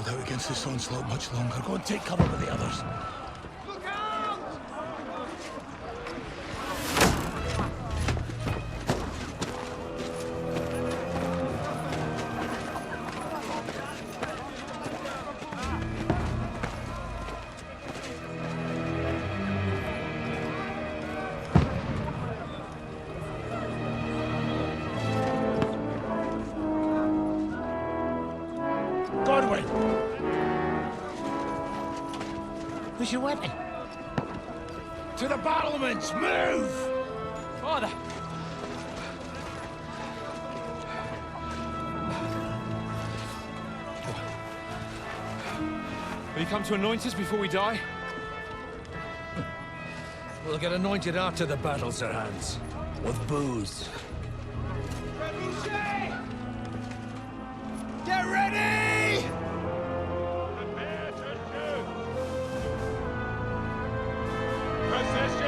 out against this onslaught much longer. Go and take cover with the others. Look out! Who's your weapon? To the battlements! Move! Father! Will you come to anoint us before we die? We'll get anointed after the battles are hands. With booze. Get ready! Prepare to shoot! Positions!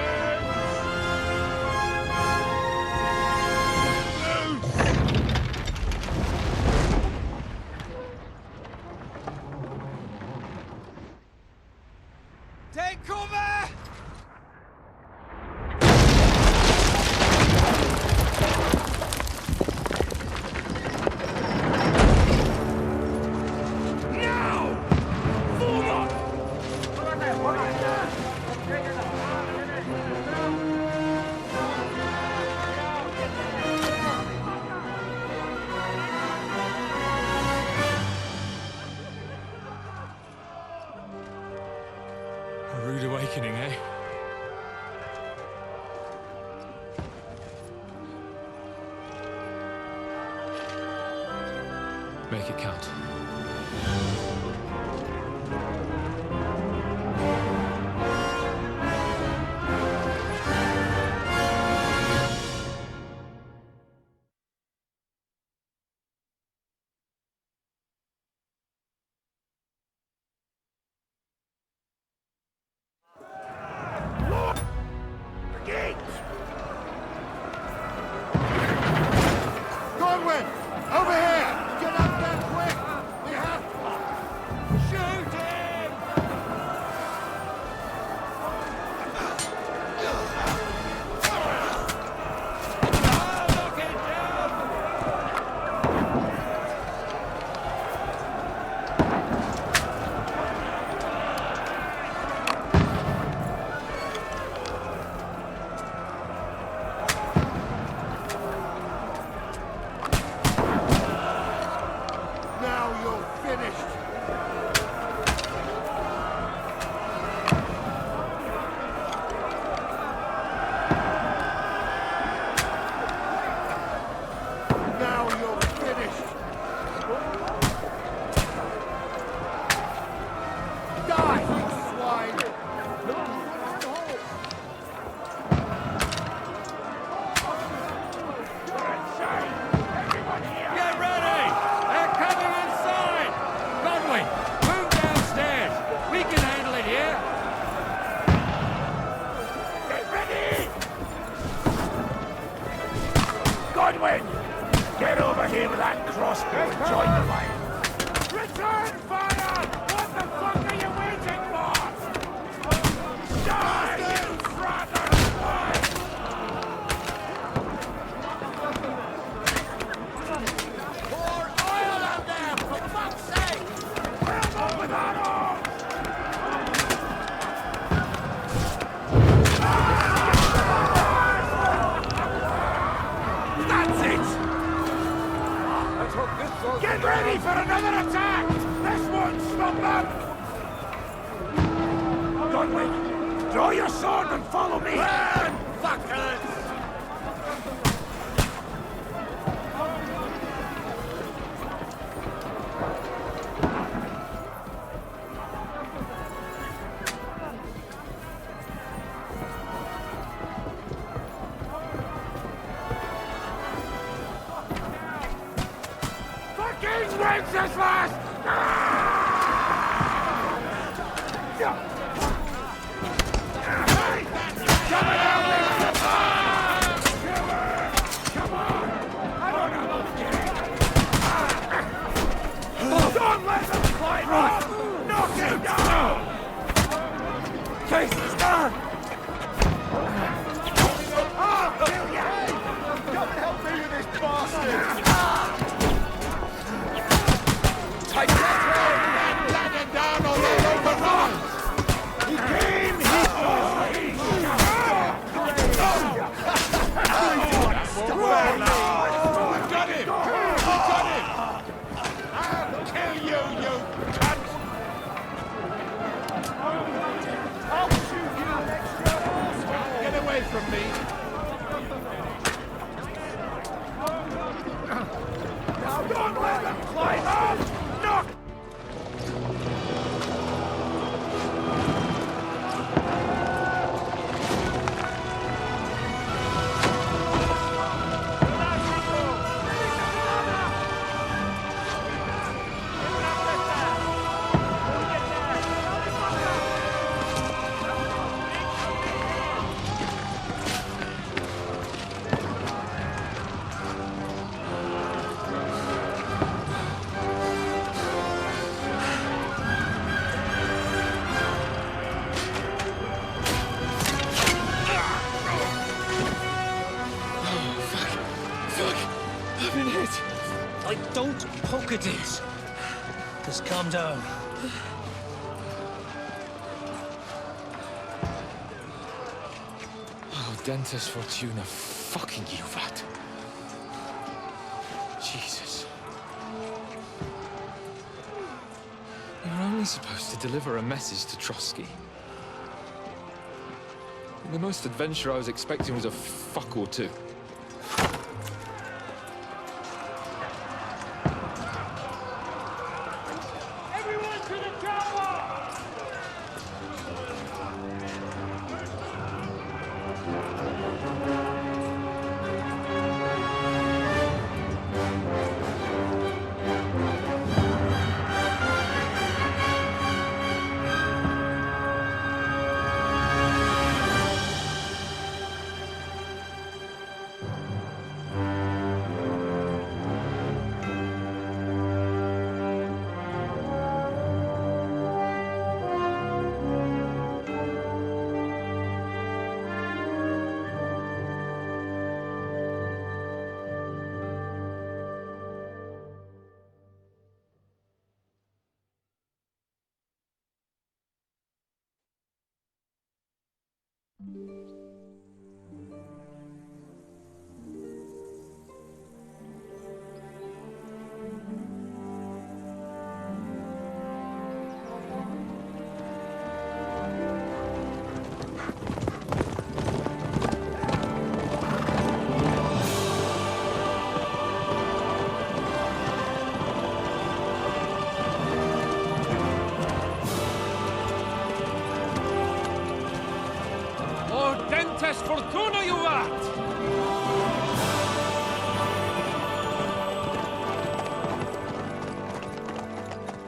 Take cover! A rude awakening, eh? Make it count. Godwin! Over here! Get up there quick! We have to... Shoot him! Knock it down! Now you're finished! Now you're finished! Die, you swine! Get ready! They're coming inside! Godwin, move downstairs! We can handle it here! Get ready! Godwin! Get over here with that crossbow and join the line! Return fire! What the fuck are you waiting for? Die, you brother! Pour oil on them, for fuck's sake! Help them with that arm! That's it! Get ready for another attack! This won't stop them! Godwin, draw your sword and follow me! Run, fuckers! Fucking Wenceslas! Don't let them fight us! I don't poke at it. Just calm down. Oh, Dentes Fortuna, fucking you, Vat. Jesus. You were only supposed to deliver a message to Trotsky. The most adventure I was expecting was a fuck or two. Everyone to the chopper! Dentes Fortuna, you vat!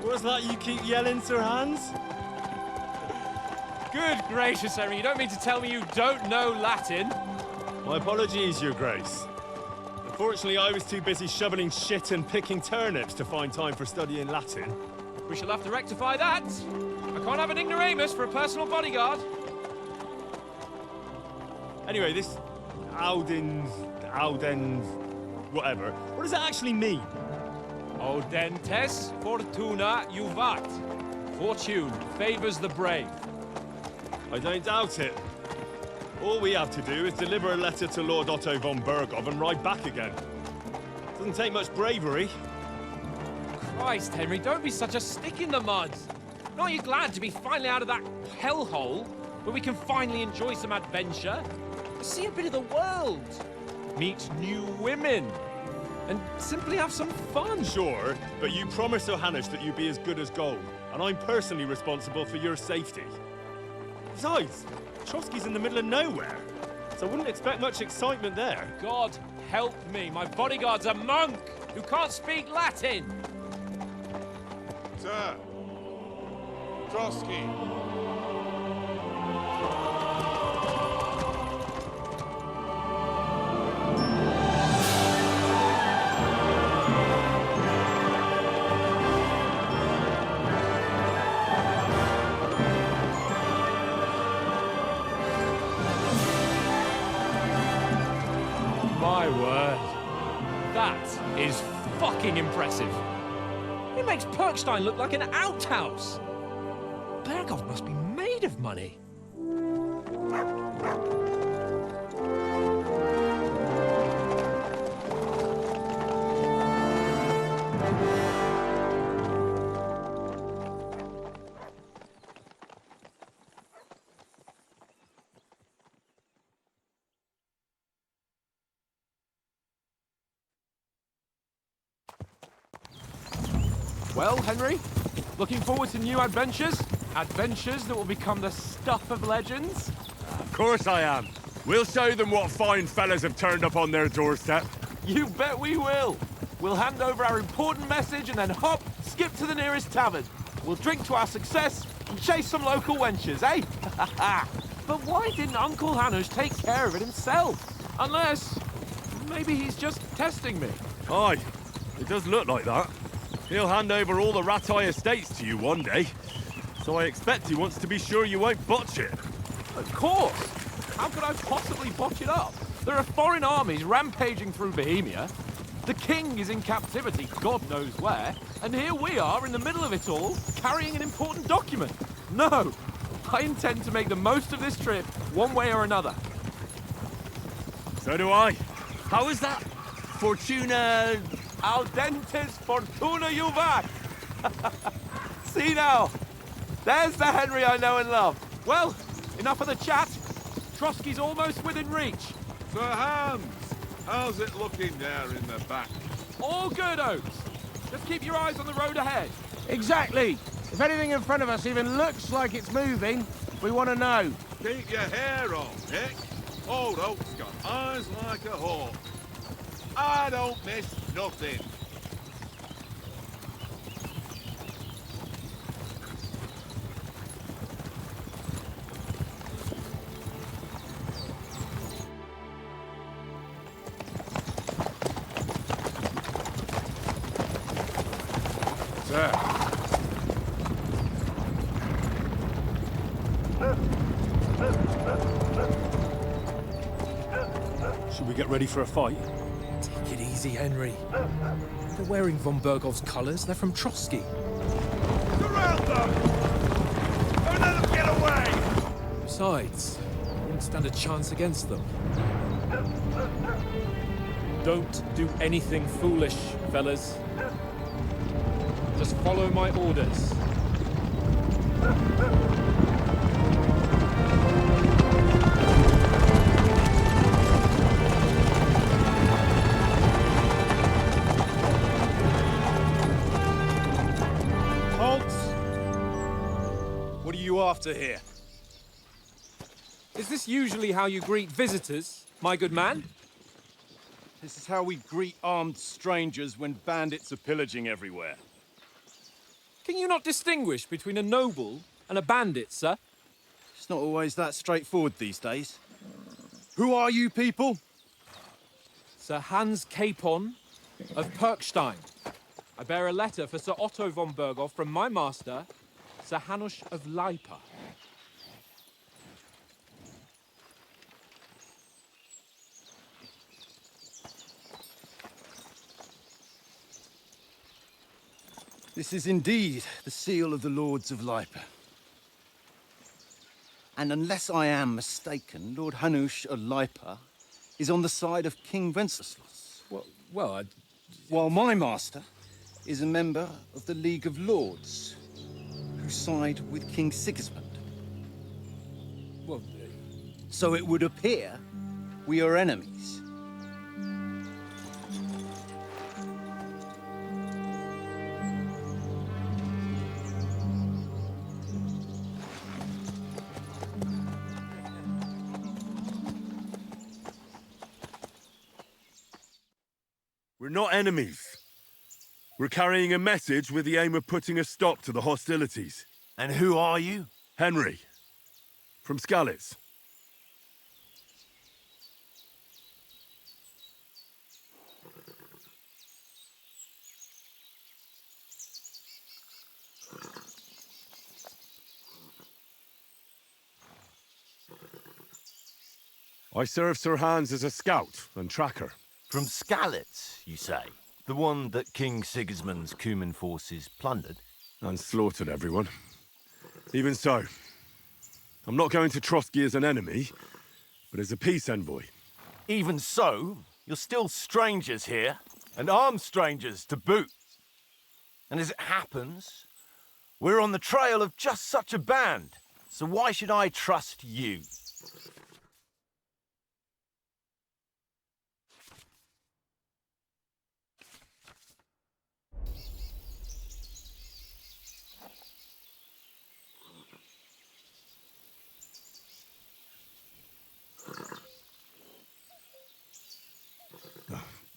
What's that you keep yelling, Sir Hans? Good gracious, Henry, you don't mean to tell me you don't know Latin? My apologies, Your Grace. Unfortunately, I was too busy shoveling shit and picking turnips to find time for studying Latin. We shall have to rectify that. I can't have an ignoramus for a personal bodyguard. Anyway, this Audens, whatever. What does that actually mean? O Dentes Fortuna Juvat. Fortune favors the brave. I don't doubt it. All we have to do is deliver a letter to Lord Otto von Bergov and ride back again. Doesn't take much bravery. Christ, Henry, don't be such a stick in the mud. Aren't you glad to be finally out of that hellhole where we can finally enjoy some adventure? See a bit of the world, meet new women, and simply have some fun. Sure, but you promised Johannes that you'd be as good as gold, and I'm personally responsible for your safety. Besides, Trotsky's in the middle of nowhere, so I wouldn't expect much excitement there. God help me, my bodyguard's a monk who can't speak Latin. Sir, Trotsky. My word. That is fucking impressive. It makes Perkstein look like an outhouse. Bergov must be made of money. Well, Henry, looking forward to new adventures? Adventures that will become the stuff of legends? Of course I am. We'll show them what fine fellas have turned up on their doorstep. You bet we will. We'll hand over our important message and then hop, skip to the nearest tavern. We'll drink to our success and chase some local wenches, eh? But why didn't Uncle Hanush take care of it himself? Unless, maybe he's just testing me. Aye, it does look like that. He'll hand over all the Ratai estates to you one day. So I expect he wants to be sure you won't botch it. Of course. How could I possibly botch it up? There are foreign armies rampaging through Bohemia. The king is in captivity, God knows where, and here we are in the middle of it all, carrying an important document. No, I intend to make the most of this trip, one way or another. So do I. How is that? Fortuna... Audentes fortuna juvat! See now, there's the Henry I know and love. Well, enough of the chat. Trotsky's almost within reach. Sir Hans, how's it looking there in the back? All good, Oaks. Just keep your eyes on the road ahead. Exactly. If anything in front of us even looks like it's moving, we want to know. Keep your hair on, Nick. Old Oak's got eyes like a hawk. I don't miss nothing. Sir. Should we get ready for a fight? Take it easy, Henry. They're wearing von Bergov's colours. They're from Trotsky. Surround them! Don't let them get away! Besides, I wouldn't stand a chance against them. Don't do anything foolish, fellas. Just follow my orders. What are you after here? Is this usually how you greet visitors, my good man? This is how we greet armed strangers when bandits are pillaging everywhere. Can you not distinguish between a noble and a bandit, sir? It's not always that straightforward these days. Who are you people? Sir Hans Capon of Perkstein. I bear a letter for Sir Otto von Berghoff from my master, Sir Hanush of Lipa. This is indeed the seal of the Lords of Lipa. And unless I am mistaken, Lord Hanush of Lipa is on the side of King Wenceslas. Well, While my master is a member of the League of Lords, who side with King Sigismund. well, So it would appear we are enemies. We're not enemies. We're carrying a message with the aim of putting a stop to the hostilities. And who are you? Henry, from Skalitz. I serve Sir Hans as a scout and tracker. From Skalitz, you say? The one that King Sigismund's Cuman forces plundered? And slaughtered everyone. Even so, I'm not going to Trotsky as an enemy, but as a peace envoy. Even so, you're still strangers here, and armed strangers to boot. And as it happens, we're on the trail of just such a band, so why should I trust you?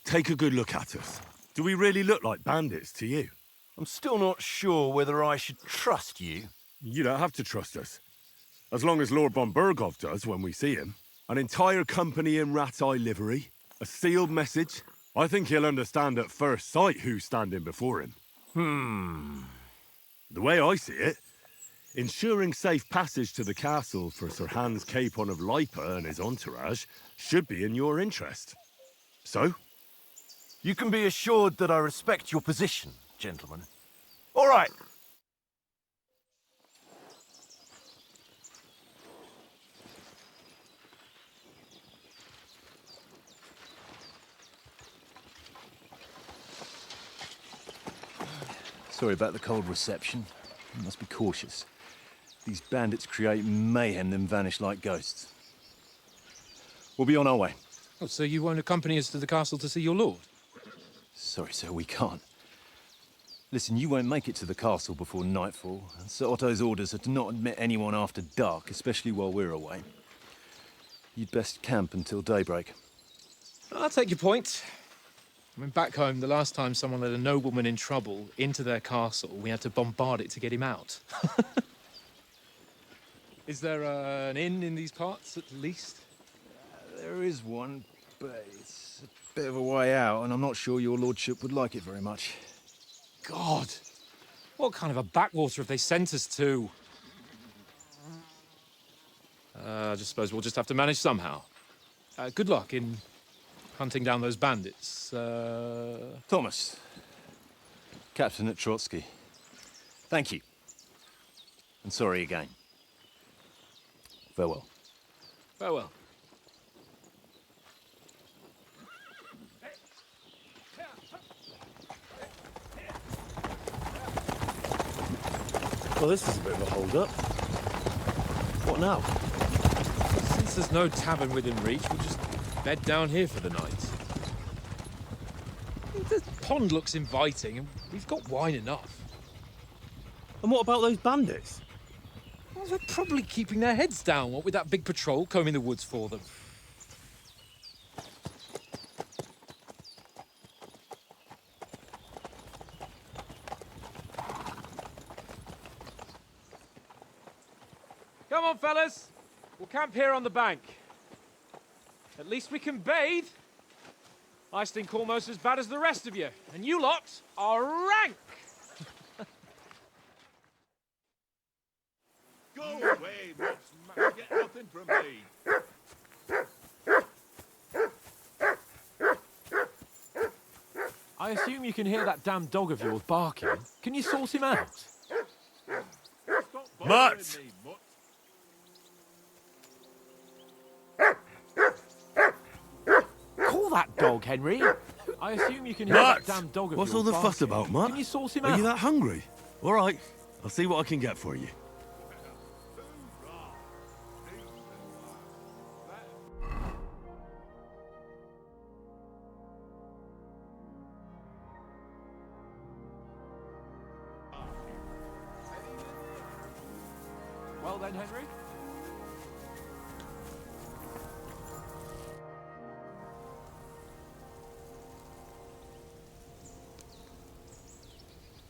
Take a good look at us. Do we really look like bandits to you? I'm still not sure whether I should trust you. You don't have to trust us. As long as Lord von Berghoff does when we see him. An entire company in rat-eye livery, a sealed message. I think he'll understand at first sight who's standing before him. The way I see it, ensuring safe passage to the castle for Sir Hans Capon of Lipa and his entourage should be in your interest. So, You can be assured that I respect your position, gentlemen. All right. Sorry about the cold reception. You must be cautious. These bandits create mayhem, then vanish like ghosts. We'll be on our way. Oh, so you won't accompany us to the castle to see your lord? Sorry, sir, we can't. Listen, you won't make it to the castle before nightfall, and Sir Otto's orders are to not admit anyone after dark, especially while we're away. You'd best camp until daybreak. I'll take your point. I mean, back home, the last time someone let a nobleman in trouble into their castle, we had to bombard it to get him out. Is there an inn in these parts, at least? There is one, but it's a bit of a way out, and I'm not sure your lordship would like it very much. God! What kind of a backwater have they sent us to? I just suppose we'll just have to manage somehow. Good luck in hunting down those bandits. Thomas, Captain at Trotsky. Thank you. And sorry again. Farewell. Farewell. Well, this is a bit of a hold-up. What now? Since there's no tavern within reach, we'll just bed down here for the night. The pond looks inviting, and we've got wine enough. And what about those bandits? Well, they're probably keeping their heads down, what with that big patrol combing the woods for them. Come on, fellas. We'll camp here on the bank. At least we can bathe. I stink almost as bad as the rest of you, and you lot are rank. Go away, what's you get nothing from me. I assume you can hear that damn dog of yours barking. Can you sort him out? Stop bothering Mutt! me, Mutt. Call that dog, Henry. I assume you can hear Mutt! that damn dog of What's yours all the fuss barking. about, Mutt? Can you sort him Are out? you that hungry? All right, I'll see what I can get for you. Well then, Henry.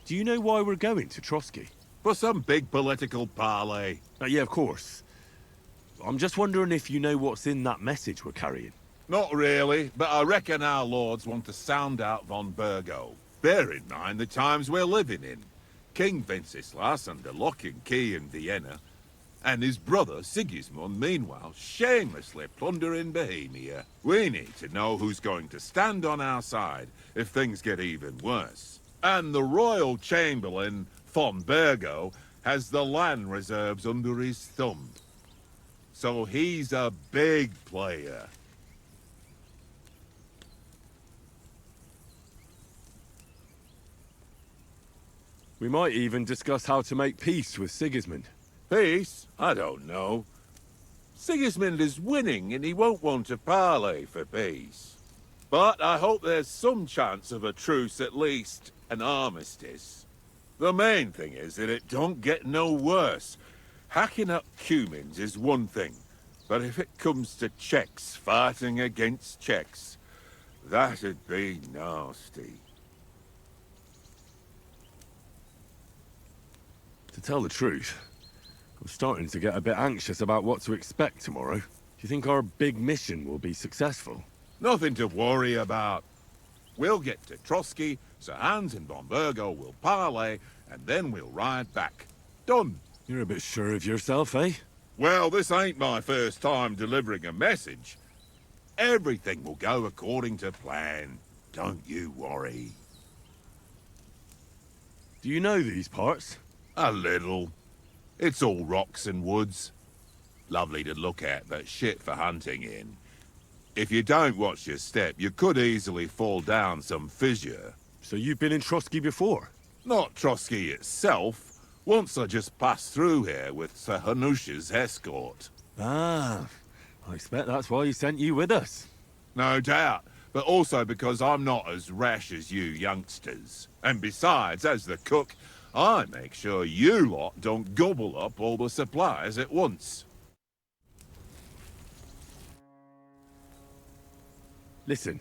Do you know why we're going to Trotsky? For some big political parley. Yeah, of course. I'm just wondering if you know what's in that message we're carrying. Not really, but I reckon our lords want to sound out von Burgo. Bear in mind the times we're living in. King Wenceslas under lock and key in Vienna, and his brother Sigismund, meanwhile, shamelessly plundering Bohemia. We need to know who's going to stand on our side if things get even worse. And the royal chamberlain, von Burgo, has the land reserves under his thumb. So he's a big player. We might even discuss how to make peace with Sigismund. Peace? I don't know. Sigismund is winning and he won't want to parley for peace. But I hope there's some chance of a truce, at least an armistice. The main thing is that it don't get no worse. Hacking up Cumins is one thing, but if it comes to Czechs fighting against Czechs, that'd be nasty. To tell the truth, I'm starting to get a bit anxious about what to expect tomorrow. Do you think our big mission will be successful? Nothing to worry about. We'll get to Trotsky, Sir Hans and von Burgo will parley, and then we'll ride back. Done. You're a bit sure of yourself, eh? Well, this ain't my first time delivering a message. Everything will go according to plan. Don't you worry. Do you know these parts? A little. It's all rocks and woods. Lovely to look at, but shit for hunting in. If you don't watch your step, you could easily fall down some fissure. So you've been in Trotsky before? Not Trotsky itself. Once I just passed through here with Sir Hanush's escort. Ah, I expect that's why he sent you with us. No doubt, but also because I'm not as rash as you youngsters. And besides, as the cook, I make sure you lot don't gobble up all the supplies at once. Listen,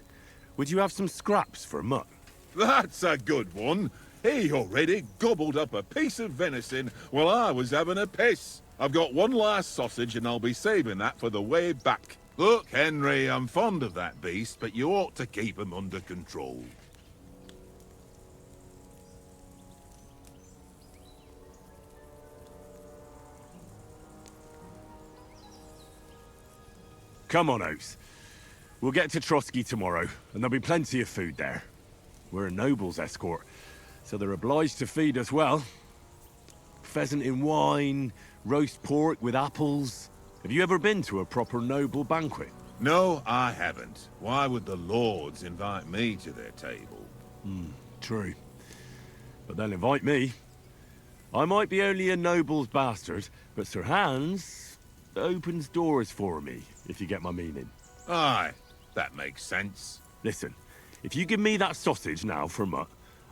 would you have some scraps for Mutt? That's a good one. He already gobbled up a piece of venison while I was having a piss. I've got one last sausage and I'll be saving that for the way back. Look, Henry, I'm fond of that beast, but you ought to keep him under control. Come on, Oates. We'll get to Trotsky tomorrow, and there'll be plenty of food there. We're a noble's escort, so they're obliged to feed us well. Pheasant in wine, roast pork with apples. Have you ever been to a proper noble banquet? No, I haven't. Why would the lords invite me to their table? True. But they'll invite me. I might be only a noble's bastard, but Sir Hans opens doors for me, if you get my meaning. Aye, that makes sense. Listen, if you give me that sausage now for Mutt,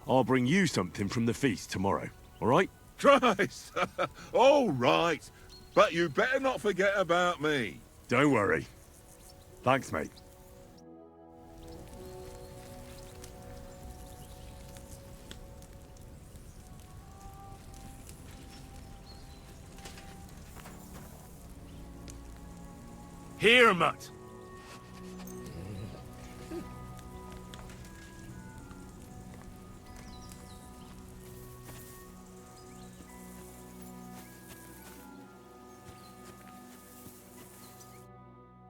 I'll bring you something from the feast tomorrow, all right? Christ! All right, but you better not forget about me. Don't worry. Thanks, mate. Here, Mutt.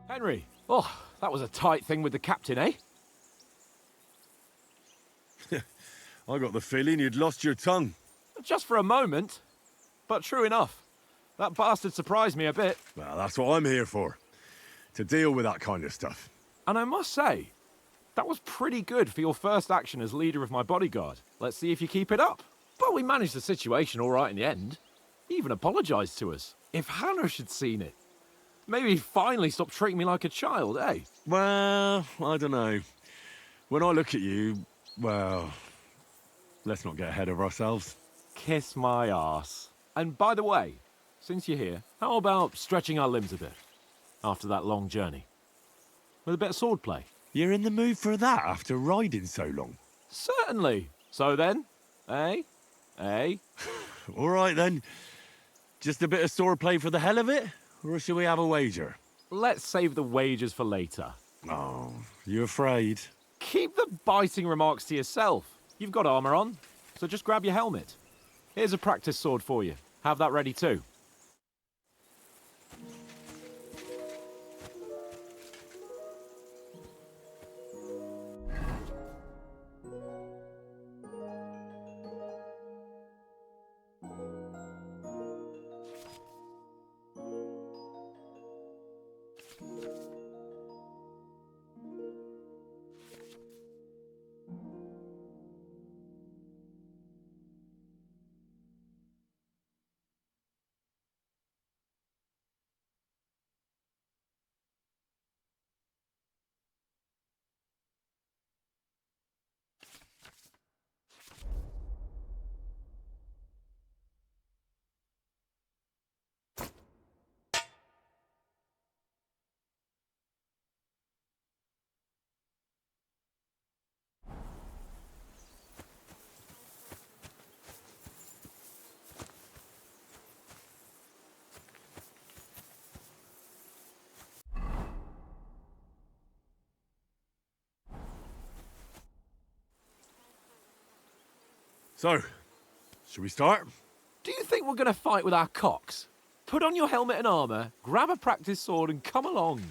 Henry, oh, that was a tight thing with the captain, eh? I got the feeling you'd lost your tongue. Just for a moment. But true enough. That bastard surprised me a bit. Well, that's what I'm here for. To deal with that kind of stuff. And I must say, that was pretty good for your first action as leader of my bodyguard. Let's see if you keep it up. But we managed the situation all right in the end. He even apologized to us. If Hanush had seen it, maybe he'd finally stop treating me like a child, eh? Well, I don't know. When I look at you, well, let's not get ahead of ourselves. Kiss my arse. And by the way, since you're here, how about stretching our limbs a bit after that long journey? With a bit of swordplay. You're in the mood for that after riding so long? Certainly. So then, eh? Eh? All right then. Just a bit of swordplay for the hell of it? Or shall we have a wager? Let's save the wagers for later. Oh, you afraid? Keep the biting remarks to yourself. You've got armor on, so just grab your helmet. Here's a practice sword for you. Have that ready too. So, should we start? Do you think we're going to fight with our cocks? Put on your helmet and armor, grab a practice sword and come along.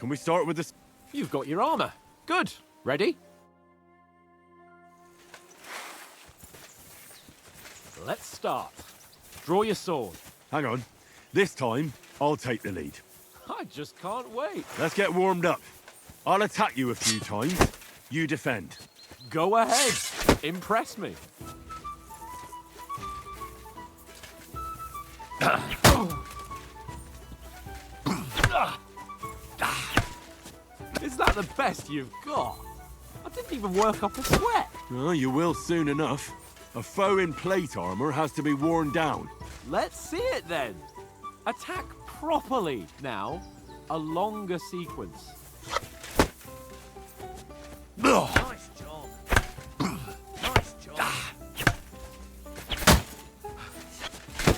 Can we start with the... You've got your armor. Good. Ready? Let's start. Draw your sword. Hang on. This time, I'll take the lead. I just can't wait. Let's get warmed up. I'll attack you a few times. You defend. Go ahead. Impress me. Is that the best you've got? I didn't even work up a sweat. Oh, you will soon enough. A foe in plate armor has to be worn down. Let's see it then. Attack properly now. A longer sequence. Nice job. Nice job.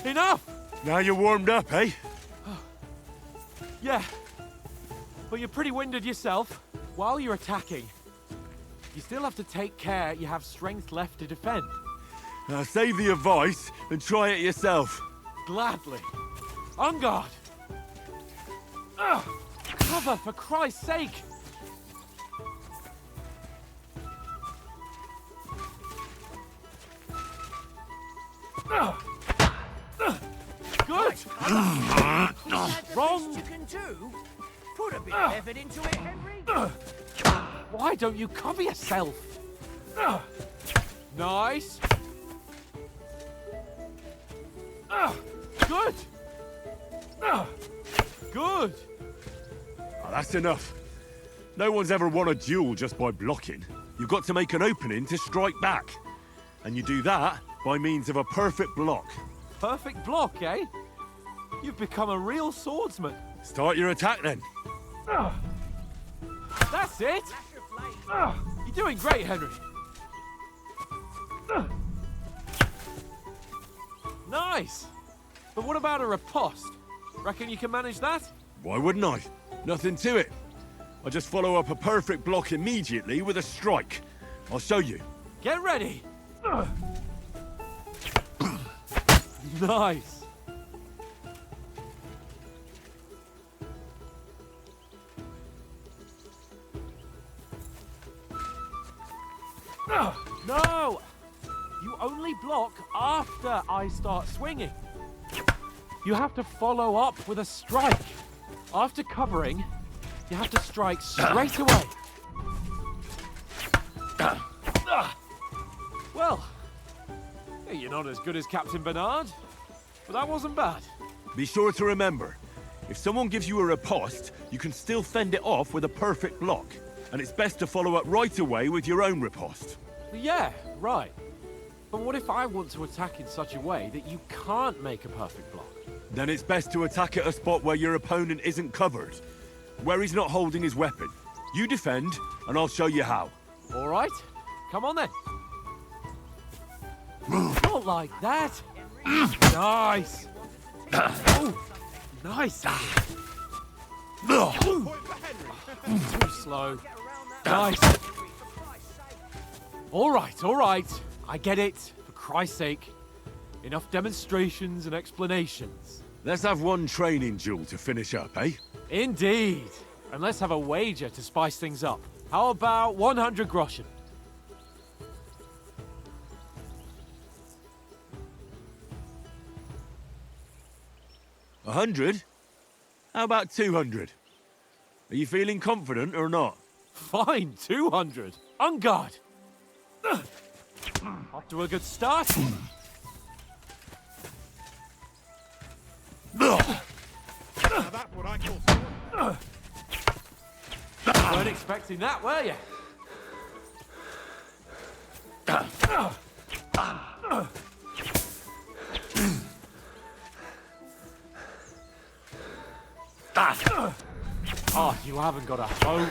Enough! Now you're warmed up, eh? Yeah. But you're pretty winded yourself. While you're attacking, you still have to take care you have strength left to defend. Now save the advice and try it yourself. Gladly. On guard! Cover, for Christ's sake! Good! Wrong! You can do. Put a bit of effort into it, Henry. Why don't you cover yourself? Nice! Good! Good! Oh, that's enough. No one's ever won a duel just by blocking. You've got to make an opening to strike back. And you do that by means of a perfect block. Perfect block, eh? You've become a real swordsman. Start your attack then. That's it! You're doing great, Henry. Nice! But what about a riposte? Reckon you can manage that? Why wouldn't I? Nothing to it. I just follow up a perfect block immediately with a strike. I'll show you. Get ready! Nice! No! You only block after I start swinging. You have to follow up with a strike. After covering, you have to strike straight away. Well, you're not as good as Captain Bernard, but that wasn't bad. Be sure to remember, if someone gives you a riposte, you can still fend it off with a perfect block. And it's best to follow up right away with your own riposte. Yeah, right. But what if I want to attack in such a way that you can't make a perfect block? Then it's best to attack at a spot where your opponent isn't covered, where he's not holding his weapon. You defend, and I'll show you how. All right, come on then. Not like that. Nice. Oh, nice. Too slow. Nice. All right. I get it. For Christ's sake. Enough demonstrations and explanations. Let's have one training duel to finish up, eh? Indeed. And let's have a wager to spice things up. How about 100 groschen? A 100? How about 200? Are you feeling confident or not? Fine, 200. On guard. Off to a good start. That's what I call Weren't expecting that, were you? Oh, you haven't got a hope.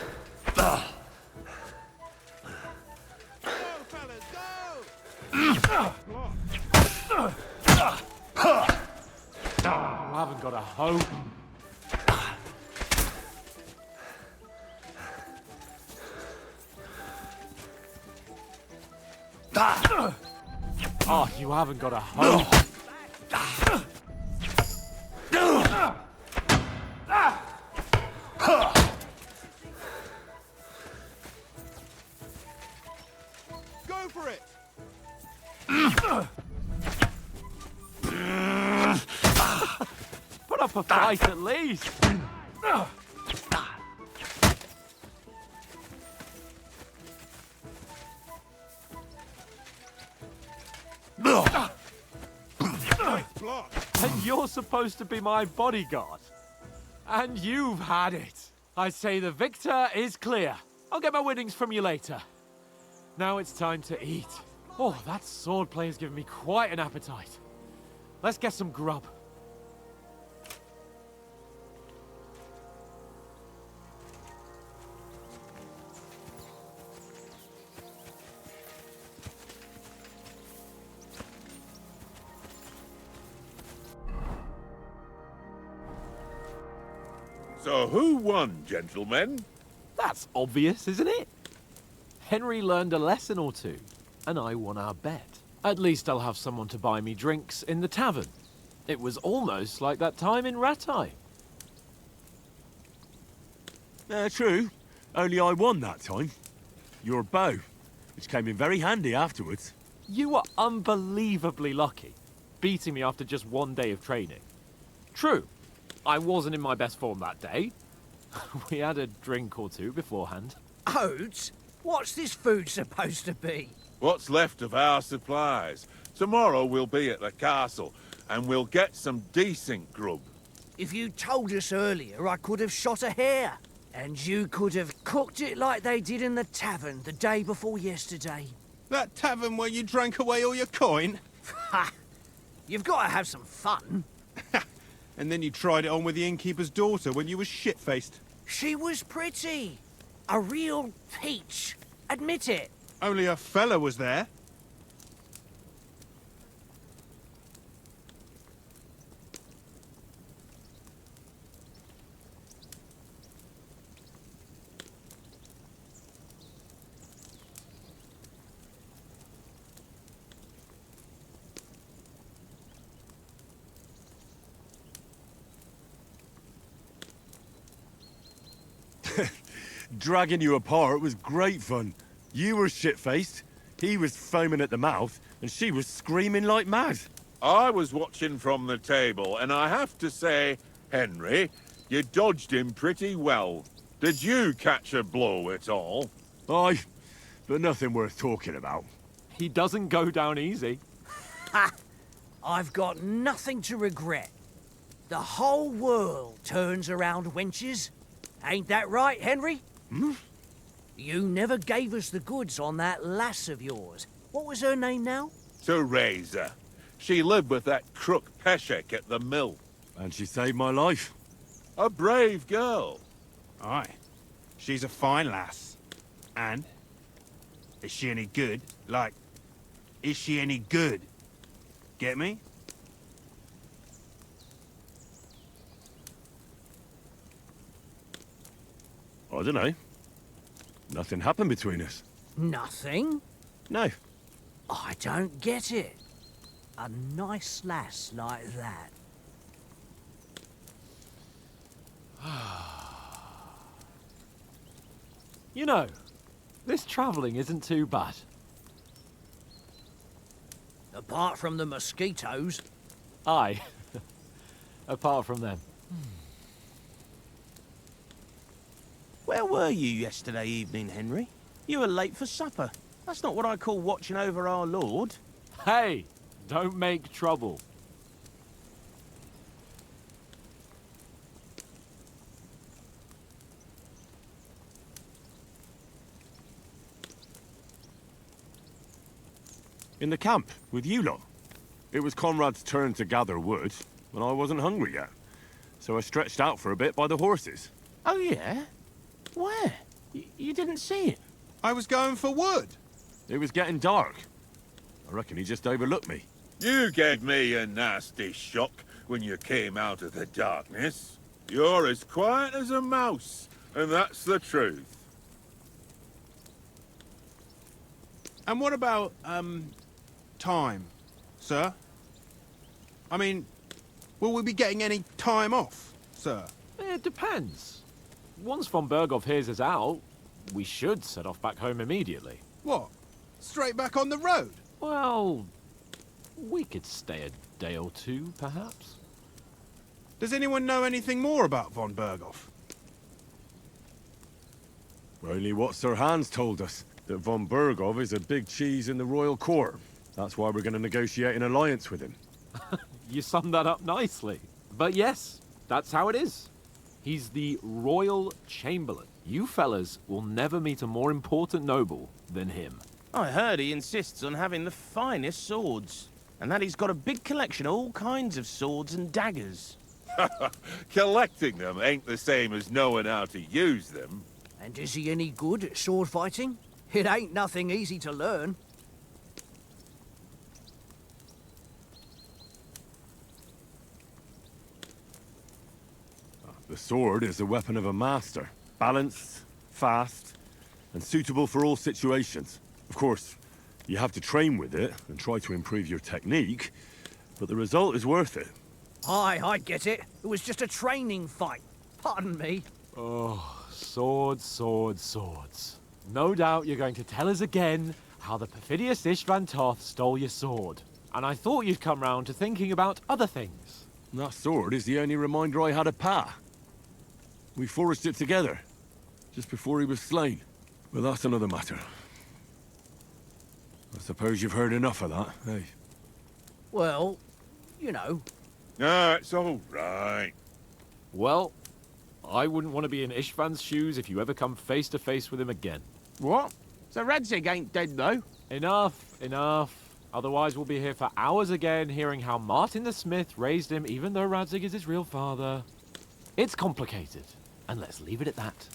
You haven't got a hope. Oh, you haven't got a hope. up a fight at least. And you're supposed to be my bodyguard. And you've had it. I say the victor is clear. I'll get my winnings from you later. Now it's time to eat. Oh, that swordplay has given me quite an appetite. Let's get some grub. So who won, gentlemen? That's obvious, isn't it? Henry learned a lesson or two, and I won our bet. At least I'll have someone to buy me drinks in the tavern. It was almost like that time in Rattay. True. Only I won that time. Your bow, which came in very handy afterwards. You were unbelievably lucky, beating me after just one day of training. True, I wasn't in my best form that day. We had a drink or two beforehand. Oats? What's this food supposed to be? What's left of our supplies. Tomorrow we'll be at the castle, and we'll get some decent grub. If you told us earlier, I could have shot a hare. And you could have cooked it like they did in the tavern the day before yesterday. That tavern where you drank away all your coin? Ha! You've got to have some fun. And then you tried it on with the innkeeper's daughter when you were shit-faced. She was pretty. A real peach. Admit it. Only a fella was there. Dragging you apart was great fun. You were shit-faced, he was foaming at the mouth, and she was screaming like mad. I was watching from the table, and I have to say, Henry, you dodged him pretty well. Did you catch a blow at all? Aye, but nothing worth talking about. He doesn't go down easy. Ha! I've got nothing to regret. The whole world turns around wenches. Ain't that right, Henry? Hmm? You never gave us the goods on that lass of yours. What was her name now? Teresa. She lived with that crook Peshek at the mill. And she saved my life. A brave girl. Aye. She's a fine lass. And? Is she any good? Like, is she any good? Get me? I don't know. Nothing happened between us. Nothing? No. I don't get it. A nice lass like that. You know, this travelling isn't too bad. Apart from the mosquitoes. Aye. Apart from them. Where were you yesterday evening, Henry? You were late for supper. That's not what I call watching over our lord. Hey, don't make trouble. In the camp, with you lot. It was Conrad's turn to gather wood, and I wasn't hungry yet. So I stretched out for a bit by the horses. Oh, yeah? Where? You didn't see it? I was going for wood. It was getting dark. I reckon he just overlooked me. You gave me a nasty shock when you came out of the darkness. You're as quiet as a mouse, and that's the truth. And what about, time, sir? I mean, will we be getting any time off, sir? It depends. Once von Berghoff hears us out, we should set off back home immediately. What? Straight back on the road? Well, we could stay a day or two, perhaps. Does anyone know anything more about von Berghoff? Only what Sir Hans told us, that von Berghoff is a big cheese in the royal court. That's why we're going to negotiate an alliance with him. You summed that up nicely. But yes, that's how it is. He's the royal chamberlain. You fellas will never meet a more important noble than him. I heard he insists on having the finest swords, and that he's got a big collection of all kinds of swords and daggers. Collecting them ain't the same as knowing how to use them. And is he any good at sword fighting? It ain't nothing easy to learn. The sword is a weapon of a master. Balanced, fast, and suitable for all situations. Of course, you have to train with it and try to improve your technique, but the result is worth it. Aye, I get it. It was just a training fight. Pardon me. Oh, swords, swords, swords. No doubt you're going to tell us again how the perfidious Istvan Toth stole your sword. And I thought you'd come round to thinking about other things. That sword is the only reminder I had of Pa. We forged it together, just before he was slain. But that's another matter. I suppose you've heard enough of that, eh? Well, you know. Ah, it's all right. Well, I wouldn't want to be in Istvan's shoes if you ever come face to face with him again. What? So Radzig ain't dead, though? Enough, enough. Otherwise we'll be here for hours again hearing how Martin the Smith raised him even though Radzig is his real father. It's complicated, and let's leave it at that.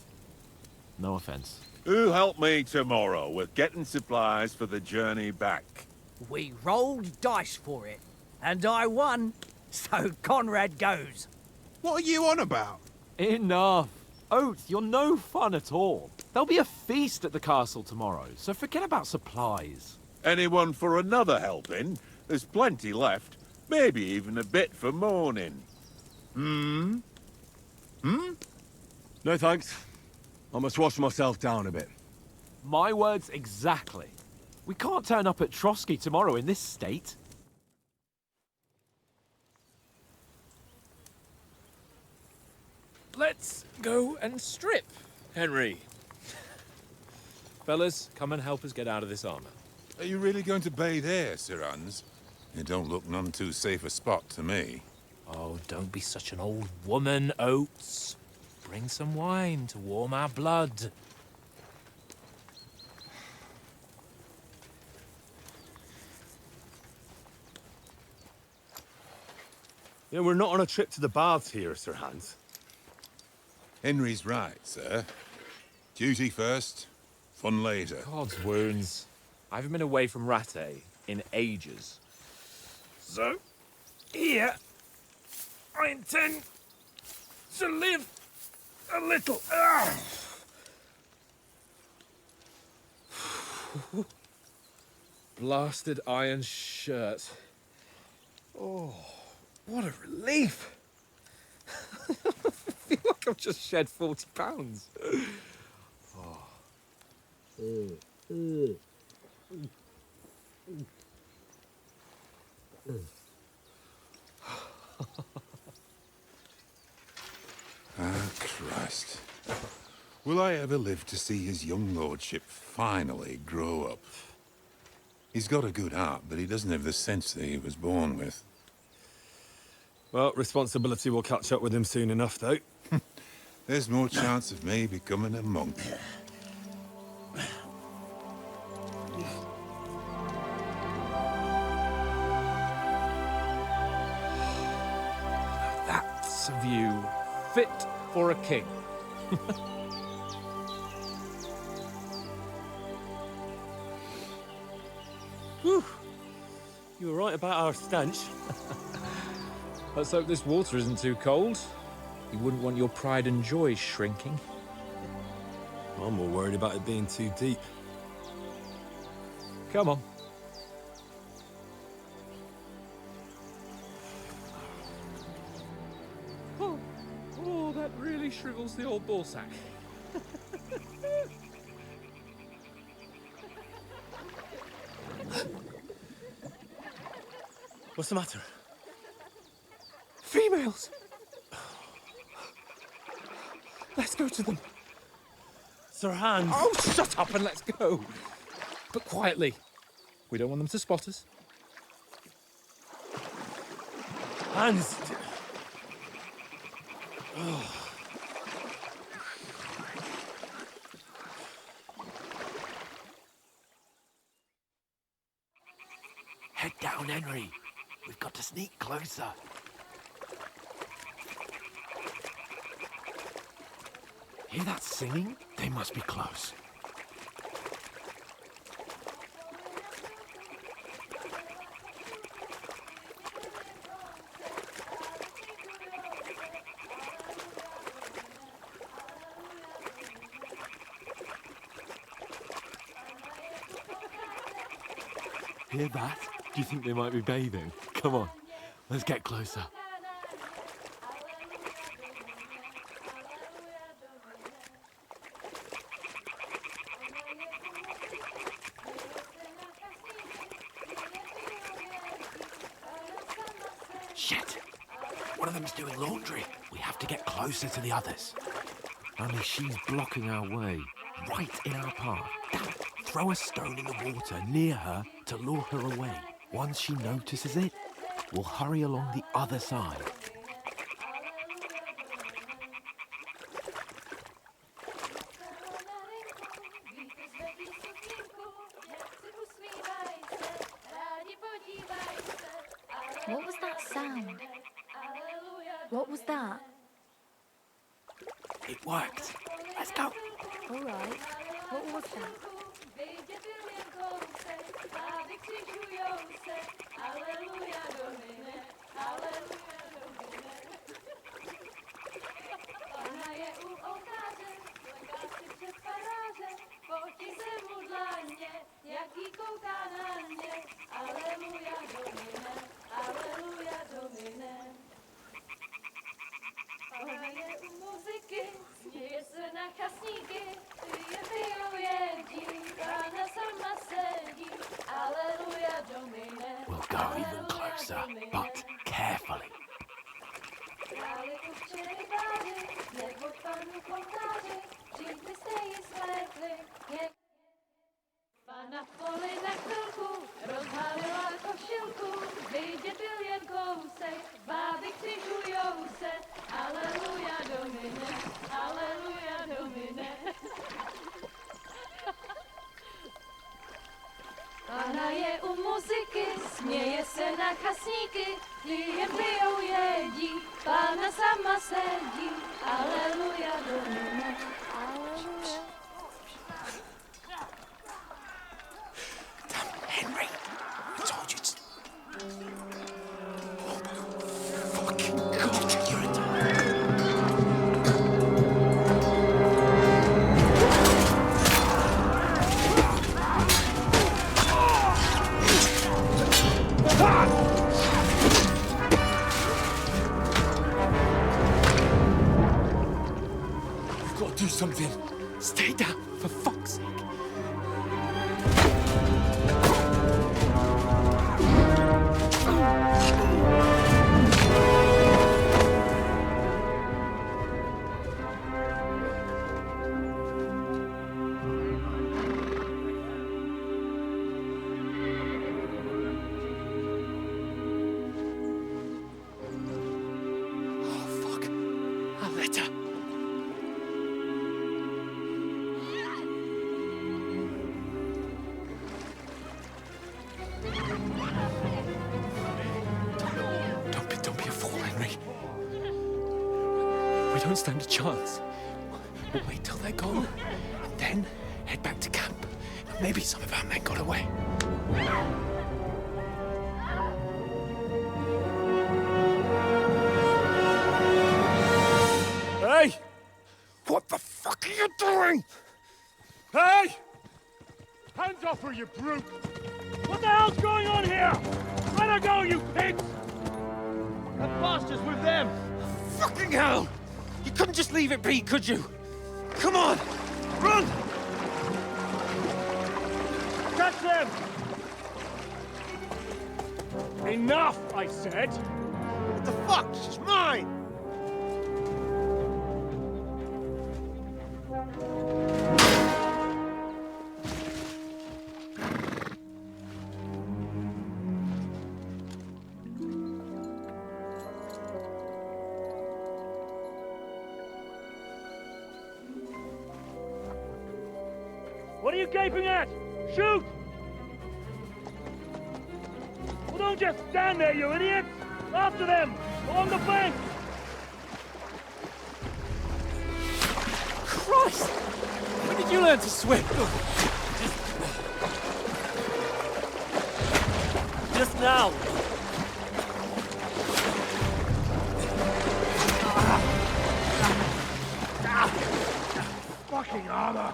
No offense. Who'll help me tomorrow with getting supplies for the journey back? We rolled dice for it, and I won, so Conrad goes. What are you on about? Enough. Oath, you're no fun at all. There'll be a feast at the castle tomorrow, so forget about supplies. Anyone for another helping? There's plenty left. Maybe even a bit for morning. No thanks. I must wash myself down a bit. My words exactly. We can't turn up at Trotsky tomorrow in this state. Let's go and strip, Henry. Fellas, come and help us get out of this armor. Are you really going to bathe here, Sir Hans? It don't look none too safe a spot to me. Oh, don't be such an old woman, Oates. Bring some wine to warm our blood. Yeah, we're not on a trip to the baths here, Sir Hans. Henry's right, sir. Duty first, fun later. God's wounds. I haven't been away from Rattay in ages. So, here, I intend to live a little. Blasted iron shirt. Oh, what a relief. I feel like I've just shed 40 pounds. Ah, Christ. Will I ever live to see his young lordship finally grow up? He's got a good heart, but he doesn't have the sense that he was born with. Well, responsibility will catch up with him soon enough, though. There's more chance of me becoming a monk. That's a view fit for a king. Whew. You were right about our stench. Let's hope this water isn't too cold. You wouldn't want your pride and joy shrinking. I'm more worried about it being too deep. Come on. Oh, that really shrivels the old ball sack. What's the matter? Females! Let's go to them. Sir Hans. Oh, shut up and let's go. But quietly. We don't want them to spot us. Hans. Head down, Henry. We've got to sneak closer. Hear that singing? They must be close. Hear that? Do you think they might be bathing? Come on, let's get closer. Shit! One of them's doing laundry. We have to get closer to the others. Only she's blocking our way, right in our path. Damn it! Throw a stone in the water near her to lure her away. Once she notices it, we'll hurry along the other side. What was that sound? What was that? It worked. Let's go. All right. What was that? We'll go even closer, but carefully. Pana v poli na chvilku rozhalila košilku, vidět byl jen kousek, báby křižujou se, aleluja domine, aleluja domine. Pana je u muziky, směje se na chasníky, jen pijou jedí, Pána sama sedí, aleluja domine, aleluja. Henry, I told you to... Oh, fucking God, you're a We've got to do something. Stay down, for fuck's sake. We don't stand a chance. We'll wait till they're gone, and then head back to camp. Maybe some of our men got away. Hey! What the fuck are you doing? Hey! Hands off her, you brute! What the hell's going on here? Let her go, you pigs! That bastard's with them! Fucking hell! You couldn't just leave it be, could you? Come on! Run! Catch them! Enough, I said! What the fuck? She's mine! What are you gaping at? Shoot! Well, don't just stand there, you idiots! After them! Along the bank! Christ! When did you learn to swim? Just now! Fucking armor!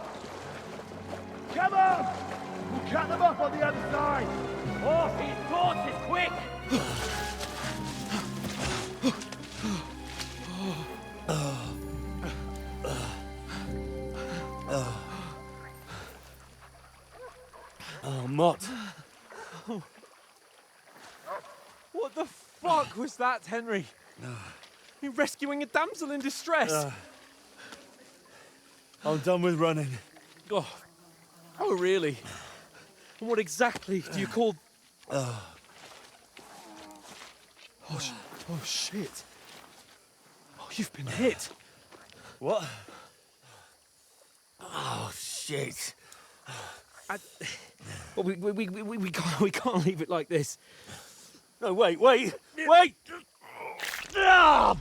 Come on! We'll cut them off on the other side! Off his horses, quick! Oh, Mott. What the fuck was that, Henry? You rescuing a damsel in distress? I'm done with running. Oh, really? And what exactly do you call... Oh, shit. Oh, you've been hit. What? Oh, shit. Well, we can't leave it like this. No, wait! Ah!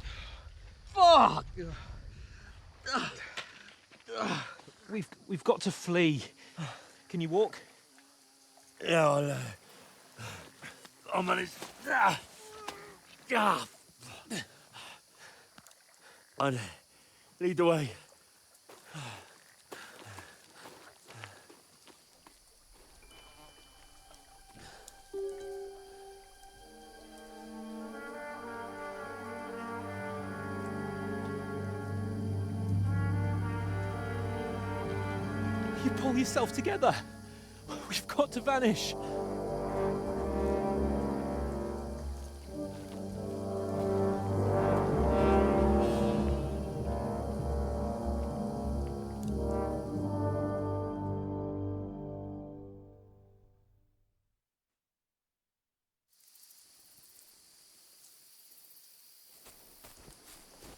Fuck! We've got to flee. Can you walk? Yeah, I'll manage. I'd lead the way. You pull yourself together. We've got to vanish.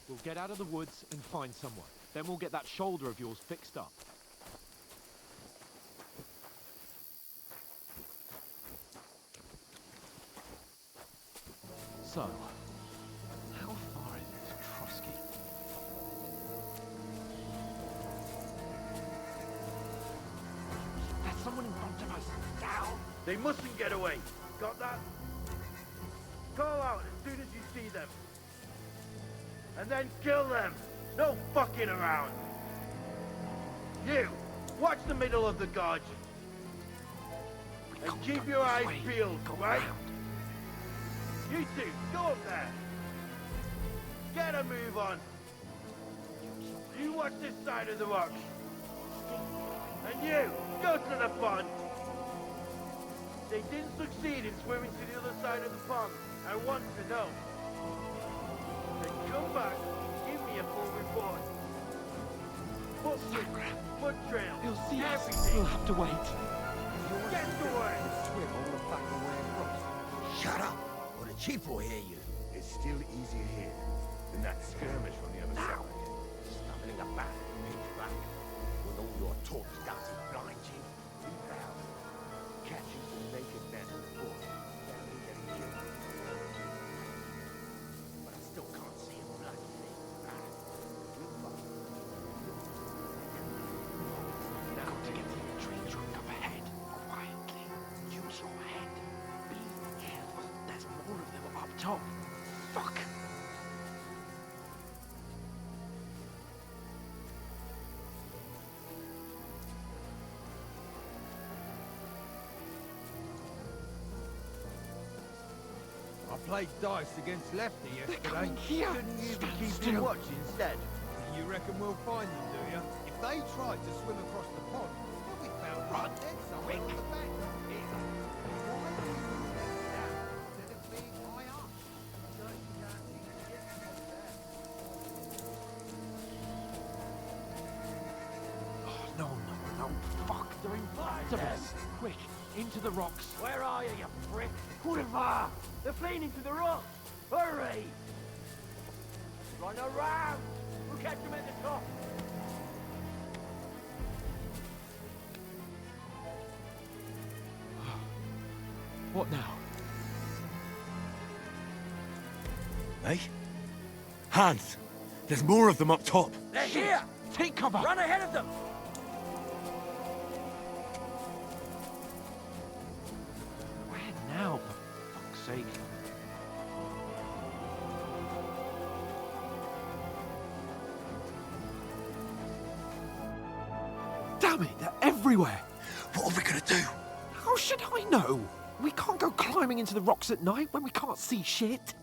We'll get out of the woods and find someone. Then we'll get that shoulder of yours fixed up. So, how far is it to Trusky? There's someone in front of us. Down! They mustn't get away. Got that? Call out as soon as you see them. And then kill them. No fucking around. You, watch the middle of the gorge. And keep your eyes peeled, right? You two, go up there. Get a move on. You watch this side of the rocks. And you, go to the pond. They didn't succeed in swimming to the other side of the pond. I want to know. Then come back and give me a full report. Footprints, foot trails, You'll see us. everything. We'll have to wait. Get to work. Shut up, or the chief will hear you. It's still easier here than that skirmish on the other side. Stumbling about, pitch black, when all your talk doesn't blind you. Leave the house. Catch you some naked men on the board. Down and getting killed. But I still can't see a bloody thing. Now to get to the trees room up ahead. Quietly. Use your head. Be careful. There's more of them up top. Fuck. I played dice against Lefty yesterday. Here. Couldn't you Stand be keeping still. watch instead? You reckon we'll find them, do you? If they tried to swim across the pond, they'll be found right dead somewhere on the bank. No. Fuck. They're in front of us. Quick. Into the rocks. Where are you, you prick? Boulevard! They're fleeing into the rocks! Hurry! Run around! We'll catch them at the top! What now? Eh? Hans! There's more of them up top! They're here! Take cover! Run ahead of them! Where now, for fuck's sake? Damn it, they're everywhere! What are we gonna do? How should I know? We can't go climbing into the rocks at night when we can't see shit.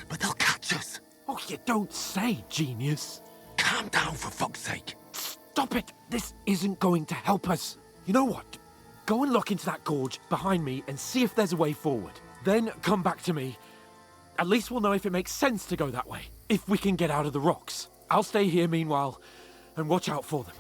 But they'll catch us! Oh, you don't say, genius. Calm down, for fuck's sake! Stop it! This isn't going to help us. You know what? Go and look into that gorge behind me and see if there's a way forward. Then come back to me. At least we'll know if it makes sense to go that way. If we can get out of the rocks. I'll stay here meanwhile and watch out for them.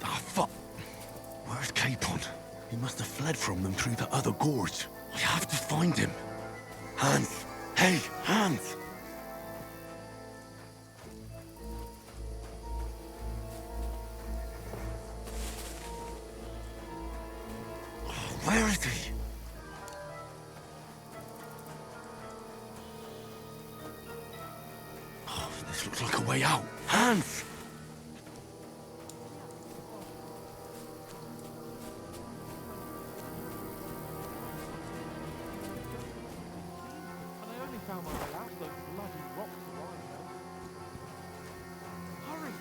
Ah, fuck! Where's Capon? He must have fled from them through the other gorge. I have to find him. Hans! Hey, Hans! Where is he? Oh, this looks like a way out. Hans! And I only found my way out of those bloody rocks a while ago. Hurry!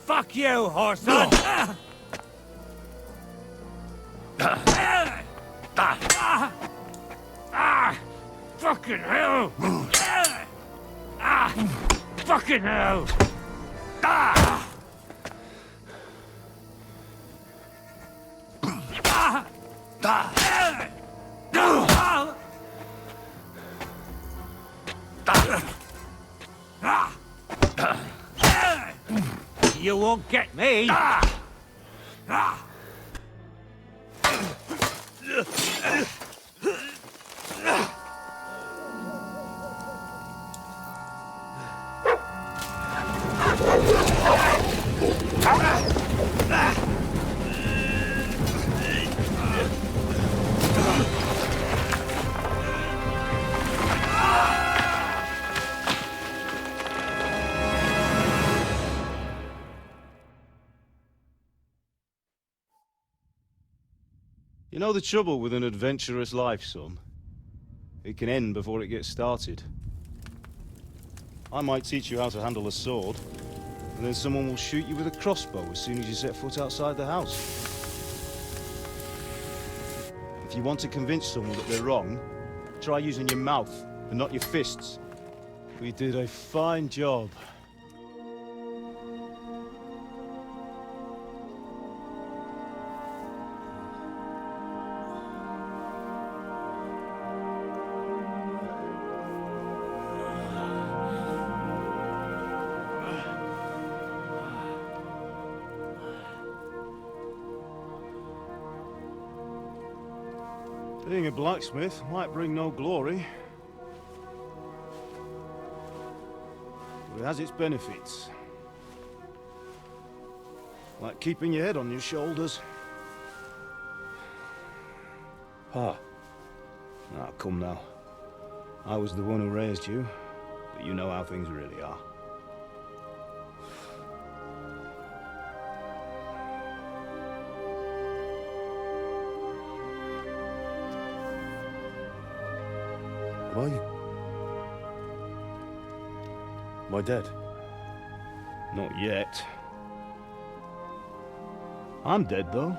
Fuck you, horseman! Fucking hell! Fucking hell! You won't get me! You know the trouble with an adventurous life, son? It can end before it gets started. I might teach you how to handle a sword, and then someone will shoot you with a crossbow as soon as you set foot outside the house. If you want to convince someone that they're wrong, try using your mouth and not your fists. We did a fine job. Being a blacksmith might bring no glory, but it has its benefits. Like keeping your head on your shoulders. Pa. Ah, come now. I was the one who raised you, but you know how things really are. Am I dead? Not yet. I'm dead, though.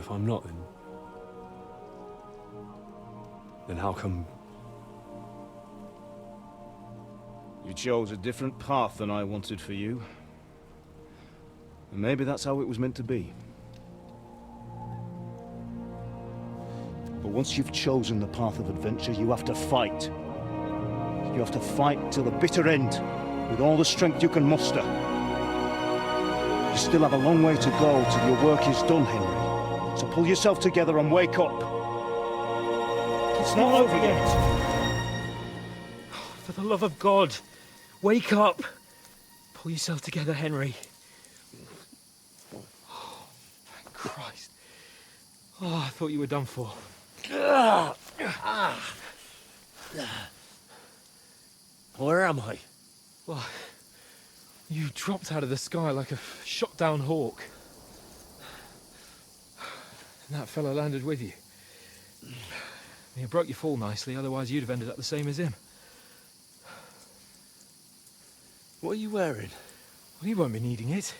if I'm not, then how come... You chose a different path than I wanted for you. And maybe that's how it was meant to be. But once you've chosen the path of adventure, you have to fight. You have to fight till the bitter end, with all the strength you can muster. You still have a long way to go till your work is done, Henry. So pull yourself together and wake up. It's not over yet. For the love of God, wake up! Pull yourself together, Henry. Oh, thank Christ. Oh, I thought you were done for. Where am I? Well, you dropped out of the sky like a shot-down hawk. And that fella landed with you. You broke your fall nicely, otherwise you'd have ended up the same as him. What are you wearing? Well, you won't be needing it.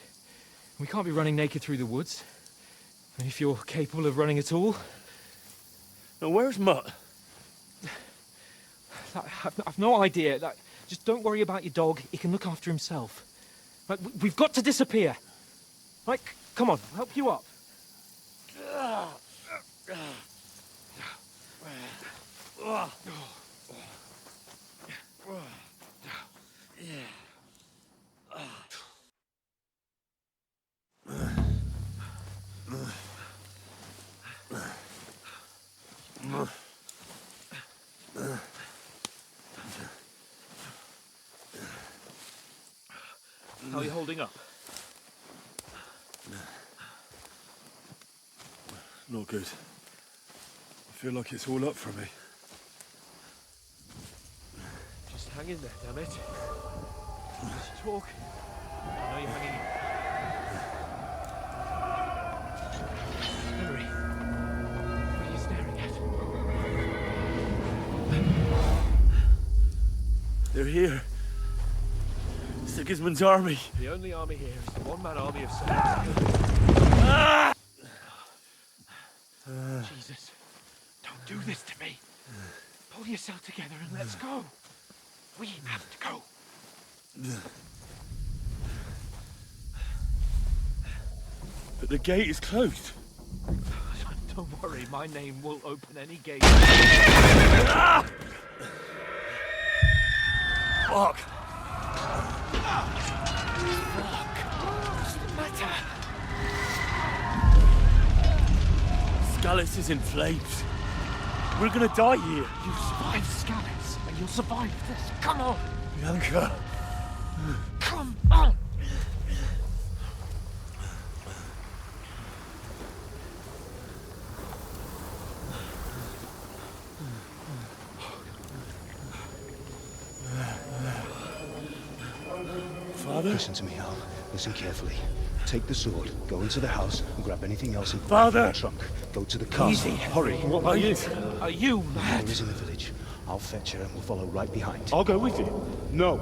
We can't be running naked through the woods. And if you're capable of running at all... Now, where's Mutt? I've no idea. Just don't worry about your dog. He can look after himself. We've got to disappear. Come on, I'll help you up. How are you holding up? Not good. I feel like it's all up for me. Just hang in there, damn it. Just talk. I know you're hanging in. Henry, what are you staring at? They're here. Sigismund's army. The only army here is the one-man army of Saul. Jesus, don't do this to me. Pull yourself together and let's go. We have to go. But the gate is closed. Don't worry, my name will open any gate. Fuck. What's the matter? Scallis is in flames. We're gonna die here. You survived Scallis, and you'll survive this. Come on! Bianca. Come on! Father? Listen to me, Al. Listen carefully. Take the sword, go into the house, and grab anything else in Father! the trunk. Go to the castle. Easy. Hurry. What about you? Are you mad? Mother is in the village. I'll fetch her and we'll follow right behind. I'll go with you. No.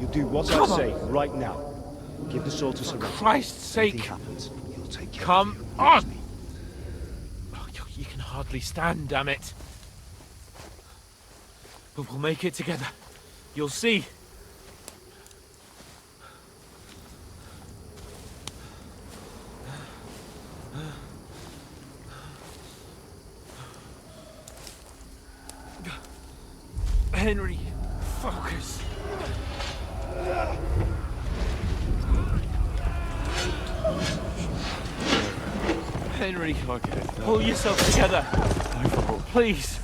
You do what I say right now. Give the sword to Sir Richard. Christ's sake! If anything happens, he'll take care Come of you. on! Oh, you can hardly stand, damn it. But we'll make it together. You'll see. Henry, focus. Henry, okay, pull yourself together. Please.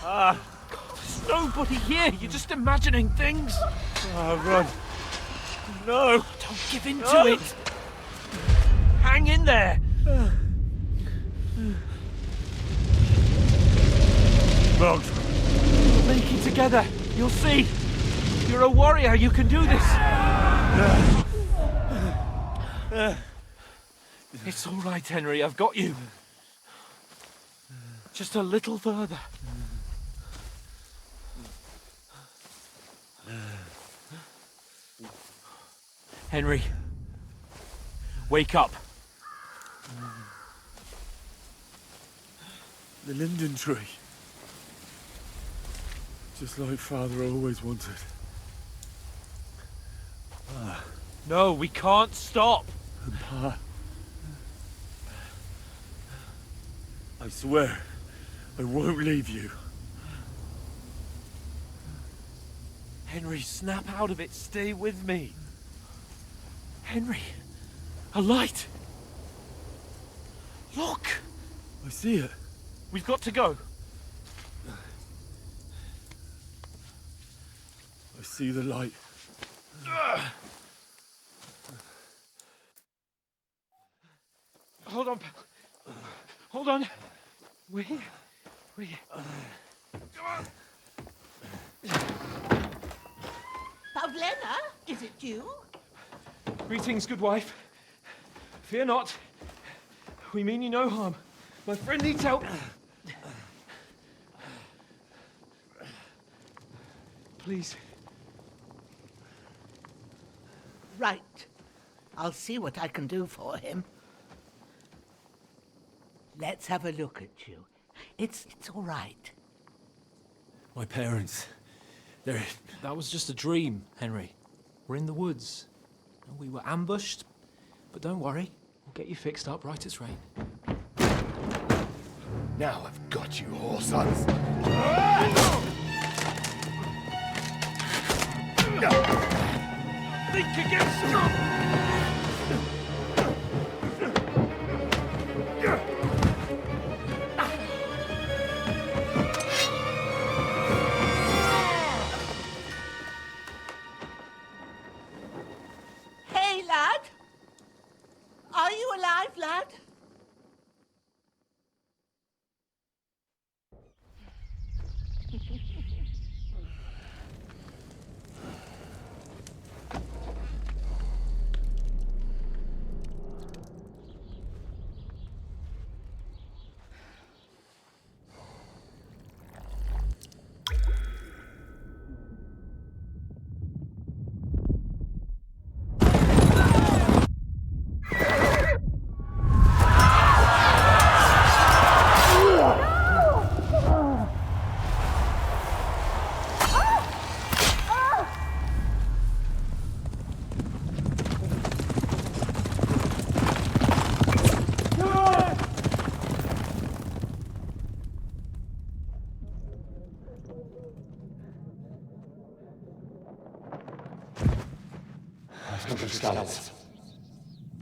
There's nobody here. You're just imagining things. Run. No. Don't give in to it. Hang in there. Mount. We'll make it together. You'll see. You're a warrior. You can do this. It's all right, Henry. I've got you. Just a little further. Henry, wake up. The linden tree. Just like Father always wanted. No, we can't stop. And Pa, I swear, I won't leave you. Henry, snap out of it. Stay with me. Henry, a light. Look. I see it. We've got to go. I see the light. Hold on, pal. Hold on. We're here. We're here. Come on. Pavlena, is it you? Greetings, good wife. Fear not. We mean you no harm. My friend needs help. Please. Right. I'll see what I can do for him. Let's have a look at you. It's all right. My parents, they're... That was just a dream, Henry. We're in the woods. We were ambushed, but don't worry. We'll get you fixed up right as rain. Now I've got you, whoresons. Think again, strong! Hey, lad! Are you alive, lad?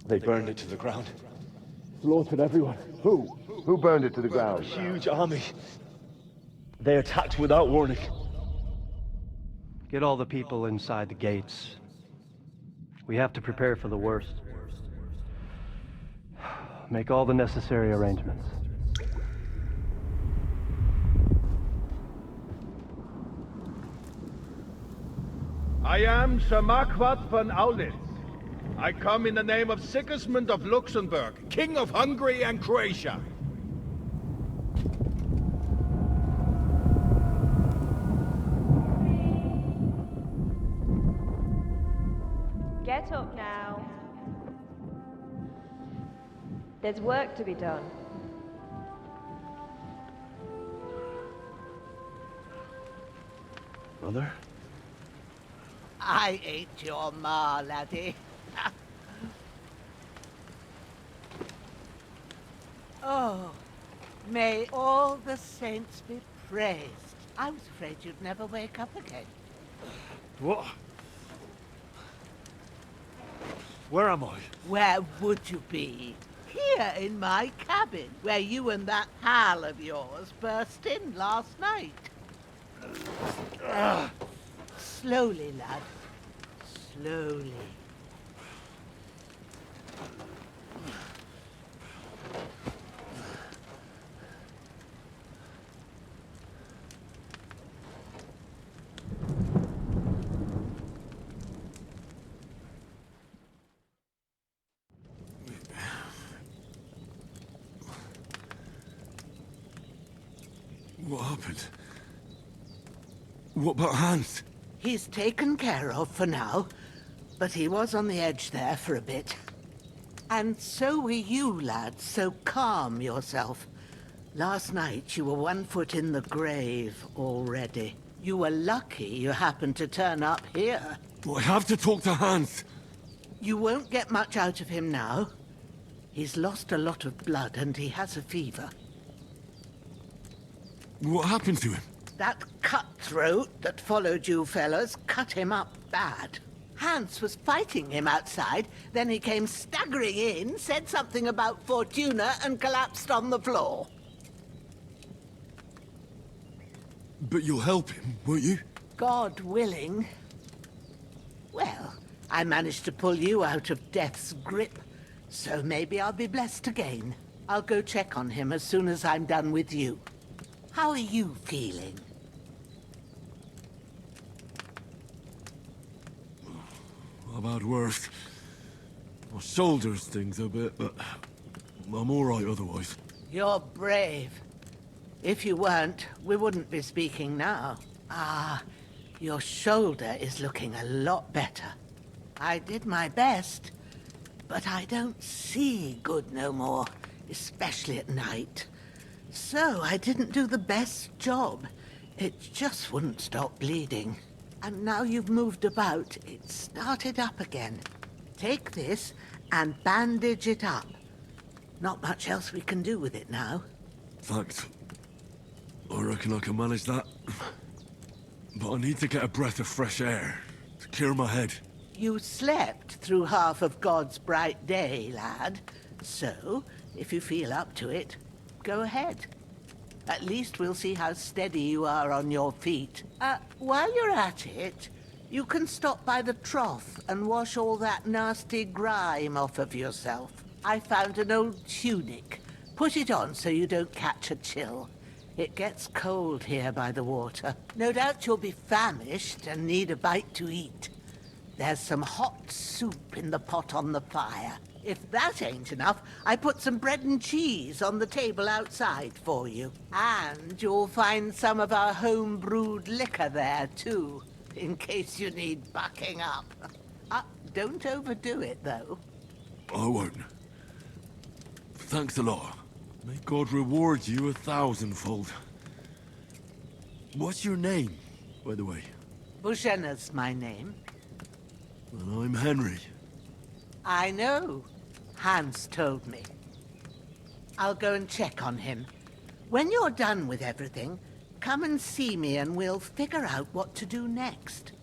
They burned it to the ground. Slaughtered everyone. Who? Who burned it to the ground? A huge army. They attacked without warning. Get all the people inside the gates. We have to prepare for the worst. Make all the necessary arrangements. I am Sir Marquardt von Aulitz. I come in the name of Sigismund of Luxembourg, King of Hungary and Croatia. Get up now. There's work to be done. Mother? I ain't your ma, laddie. Oh, may all the saints be praised. I was afraid you'd never wake up again. What? Where am I? Where would you be? Here in my cabin, where you and that pal of yours burst in last night. Slowly, lad. Slowly. What happened? What about Hans? He's taken care of for now, but he was on the edge there for a bit. And so were you, lad, so calm yourself. Last night you were 1 foot in the grave already. You were lucky you happened to turn up here. I have to talk to Hans. You won't get much out of him now. He's lost a lot of blood and he has a fever. What happened to him? That cutthroat that followed you fellas cut him up bad. Hans was fighting him outside, then he came staggering in, said something about Fortuna and collapsed on the floor. But you'll help him, won't you? God willing. Well, I managed to pull you out of death's grip, so maybe I'll be blessed again. I'll go check on him as soon as I'm done with you. How are you feeling? I've had worse. My shoulder stings a bit, but I'm all right otherwise. You're brave. If you weren't, we wouldn't be speaking now. Ah, your shoulder is looking a lot better. I did my best, but I don't see good no more, especially at night. So I didn't do the best job. It just wouldn't stop bleeding. And now you've moved about, it started up again. Take this and bandage it up. Not much else we can do with it now. Thanks. I reckon I can manage that. But I need to get a breath of fresh air to clear my head. You slept through half of God's bright day, lad. So, if you feel up to it, go ahead. At least we'll see how steady you are on your feet. While you're at it, you can stop by the trough and wash all that nasty grime off of yourself. I found an old tunic. Put it on so you don't catch a chill. It gets cold here by the water. No doubt you'll be famished and need a bite to eat. There's some hot soup in the pot on the fire. If that ain't enough, I put some bread and cheese on the table outside for you. And you'll find some of our home-brewed liquor there, too, in case you need bucking up. Don't overdo it, though. I won't. Thanks a lot. May God reward you 1,000-fold. What's your name, by the way? Bushenna's my name. And I'm Henry. I know. Hans told me. I'll go and check on him. When you're done with everything, come and see me and we'll figure out what to do next.